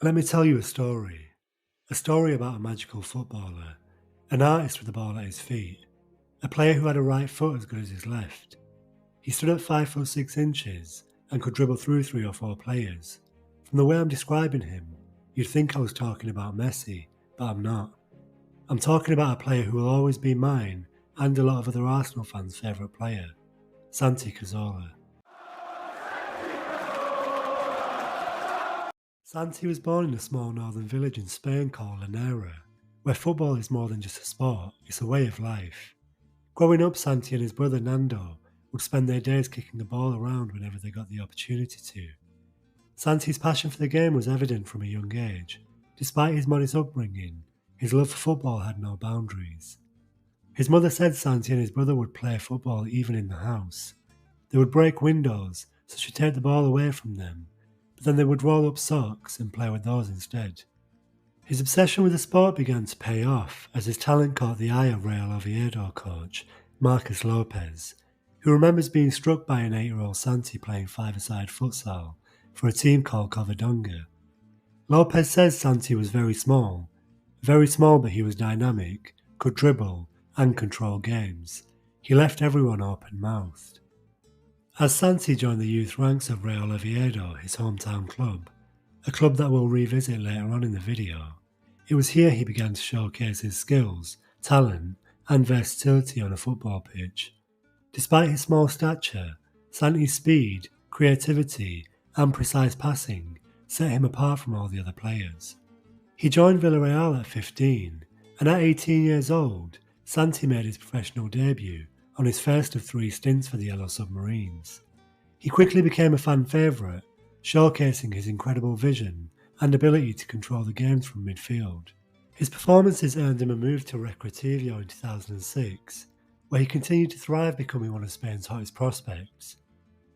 Let me tell you a story. A story about a magical footballer, an artist with the ball at his feet, a player who had a right foot as good as his left. He stood at 5 foot 6 inches and could dribble through 3 or 4 players. From the way I'm describing him, you'd think I was talking about Messi, but I'm not. I'm talking about a player who will always be mine and a lot of other Arsenal fans' favourite player, Santi Cazorla. Santi was born in a small northern village in Spain called Lanera, where football is more than just a sport, it's a way of life. Growing up, Santi and his brother Nando would spend their days kicking the ball around whenever they got the opportunity to. Santi's passion for the game was evident from a young age. Despite his modest upbringing, his love for football had no boundaries. His mother said Santi and his brother would play football even in the house. They would break windows, so she'd take the ball away from them, but then they would roll up socks and play with those instead. His obsession with the sport began to pay off as his talent caught the eye of Real Oviedo coach Marcus Lopez, who remembers being struck by an 8-year-old Santi playing five-a-side futsal for a team called Covadonga. Lopez says Santi was very small but he was dynamic, could dribble and control games. He left everyone open-mouthed. As Santi joined the youth ranks of Real Oviedo, his hometown club, a club that we'll revisit later on in the video, it was here he began to showcase his skills, talent, and versatility on a football pitch. Despite his small stature, Santi's speed, creativity, and precise passing set him apart from all the other players. He joined Villarreal at 15, and at 18 years old, Santi made his professional debut on his first of 3 stints for the Yellow Submarines. He quickly became a fan favourite, showcasing his incredible vision and ability to control the games from midfield. His performances earned him a move to Recreativo in 2006, where he continued to thrive, becoming one of Spain's hottest prospects.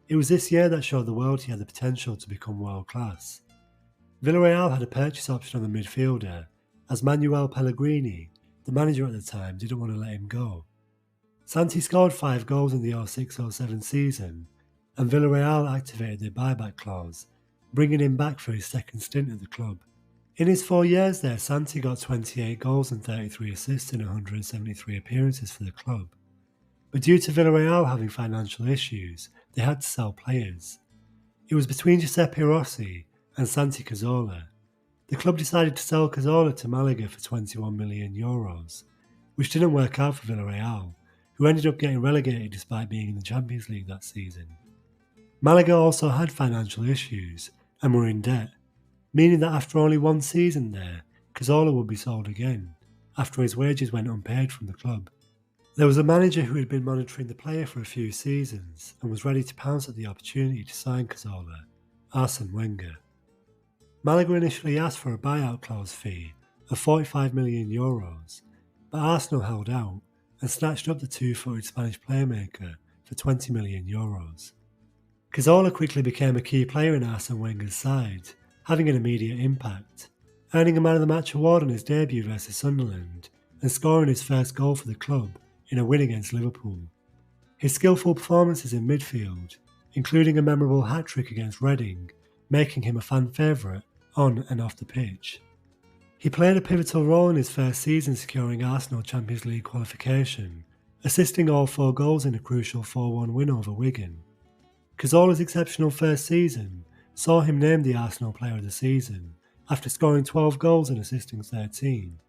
It was this year that showed the world he had the potential to become world class. Villarreal had a purchase option on the midfielder, as Manuel Pellegrini, the manager at the time, didn't want to let him go. Santi scored 5 goals in the 06-07 season, and Villarreal activated their buyback clause, bringing him back for his second stint at the club. In his 4 years there, Santi got 28 goals and 33 assists in 173 appearances for the club. But due to Villarreal having financial issues, they had to sell players. It was between Giuseppe Rossi and Santi Cazorla. The club decided to sell Cazorla to Malaga for €21 million, which didn't work out for Villarreal, who ended up getting relegated despite being in the Champions League that season. Malaga also had financial issues and were in debt, meaning that after only 1 season there, Cazorla would be sold again, after his wages went unpaid from the club. There was a manager who had been monitoring the player for a few seasons and was ready to pounce at the opportunity to sign Cazorla, Arsene Wenger. Malaga initially asked for a buyout clause fee of €45 million, but Arsenal held out and snatched up the 2-footed Spanish playmaker for €20 million. Cazorla quickly became a key player in Arsene Wenger's side, having an immediate impact, earning a Man of the Match award on his debut versus Sunderland and scoring his first goal for the club in a win against Liverpool. His skillful performances in midfield, including a memorable hat-trick against Reading, making him a fan favourite on and off the pitch. He played a pivotal role in his first season, securing Arsenal Champions League qualification, assisting all 4 goals in a crucial 4-1 win over Wigan. Cazorla's exceptional first season saw him named the Arsenal Player of the Season after scoring 12 goals and assisting 13,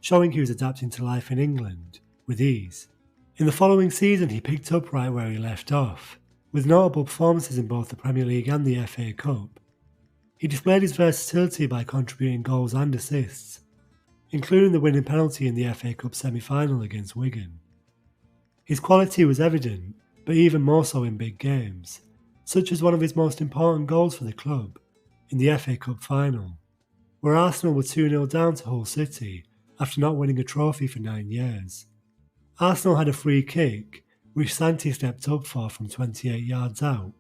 showing he was adapting to life in England with ease. In the following season he picked up right where he left off, with notable performances in both the Premier League and the FA Cup. He displayed his versatility by contributing goals and assists, including the winning penalty in the FA Cup semi-final against Wigan. His quality was evident, but even more so in big games, such as one of his most important goals for the club in the FA Cup final, where Arsenal were 2-0 down to Hull City after not winning a trophy for 9 years. Arsenal had a free kick, which Santi stepped up for from 28 yards out,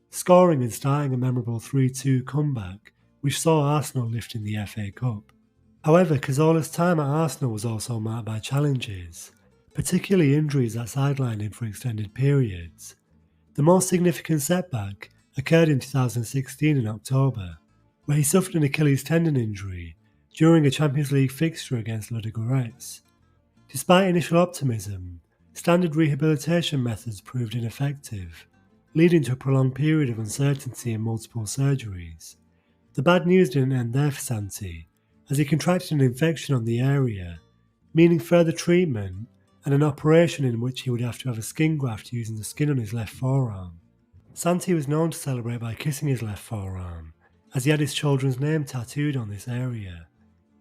scoring and starting a memorable 3-2 comeback, which saw Arsenal lifting the FA Cup. However, Cazorla's time at Arsenal was also marked by challenges, particularly injuries that sidelined him for extended periods. The most significant setback occurred in 2016 in October, where he suffered an Achilles tendon injury during a Champions League fixture against Ludogorets. Despite initial optimism, standard rehabilitation methods proved ineffective, leading to a prolonged period of uncertainty and multiple surgeries. The bad news didn't end there for Santi, as he contracted an infection on the area, meaning further treatment and an operation in which he would have to have a skin graft using the skin on his left forearm. Santi was known to celebrate by kissing his left forearm, as he had his children's name tattooed on this area.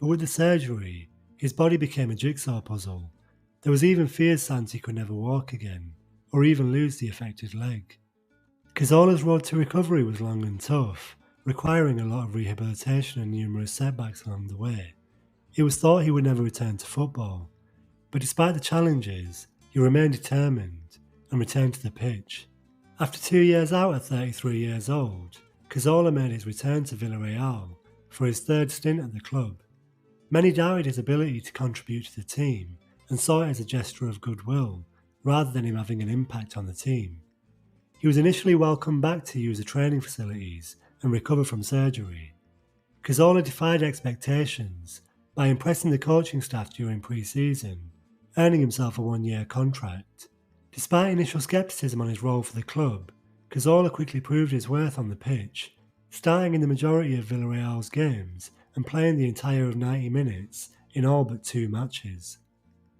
But with the surgery, his body became a jigsaw puzzle. There was even fears Santi could never walk again, or even lose the affected leg. Cazorla's road to recovery was long and tough, requiring a lot of rehabilitation and numerous setbacks along the way. It was thought he would never return to football, but despite the challenges, he remained determined and returned to the pitch. After 2 years out at 33 years old, Cazorla made his return to Villarreal for his third stint at the club. Many doubted his ability to contribute to the team and saw it as a gesture of goodwill rather than him having an impact on the team. He was initially welcomed back to use the training facilities and recover from surgery. Cazorla defied expectations by impressing the coaching staff during pre-season, earning himself a 1-year contract. Despite initial scepticism on his role for the club, Cazorla quickly proved his worth on the pitch, starting in the majority of Villarreal's games and playing the entire of 90 minutes in all but 2 matches.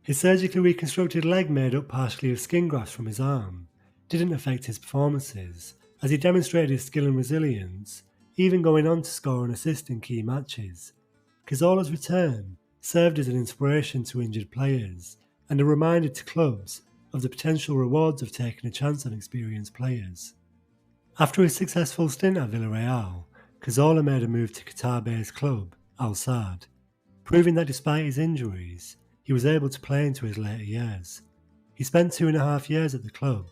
His surgically reconstructed leg, made up partially of skin grafts from his arm, didn't affect his performances, as he demonstrated his skill and resilience, even going on to score and assist in key matches. Cazorla's return served as an inspiration to injured players and a reminder to clubs of the potential rewards of taking a chance on experienced players. After his successful stint at Villarreal, Cazorla made a move to Qatar-based club Al Sadd, proving that despite his injuries, he was able to play into his later years. He spent 2.5 years at the club,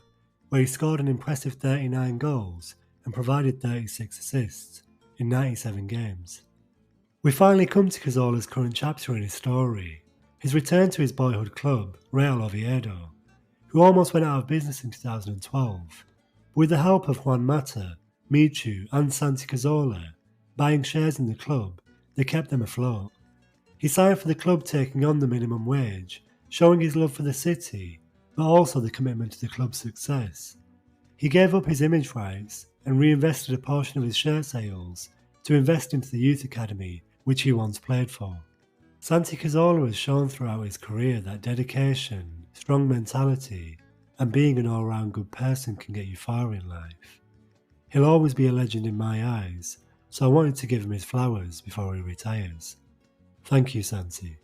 where he scored an impressive 39 goals and provided 36 assists in 97 games. We finally come to Cazorla's current chapter in his story, his return to his boyhood club, Real Oviedo, who almost went out of business in 2012. With the help of Juan Mata, Michu and Santi Cazorla buying shares in the club, they kept them afloat. He signed for the club taking on the minimum wage, showing his love for the city, but also the commitment to the club's success. He gave up his image rights and reinvested a portion of his share sales to invest into the youth academy which he once played for. Santi Cazorla has shown throughout his career that dedication, strong mentality, and being an all-round good person can get you far in life. He'll always be a legend in my eyes, so I wanted to give him his flowers before he retires. Thank you, Santi.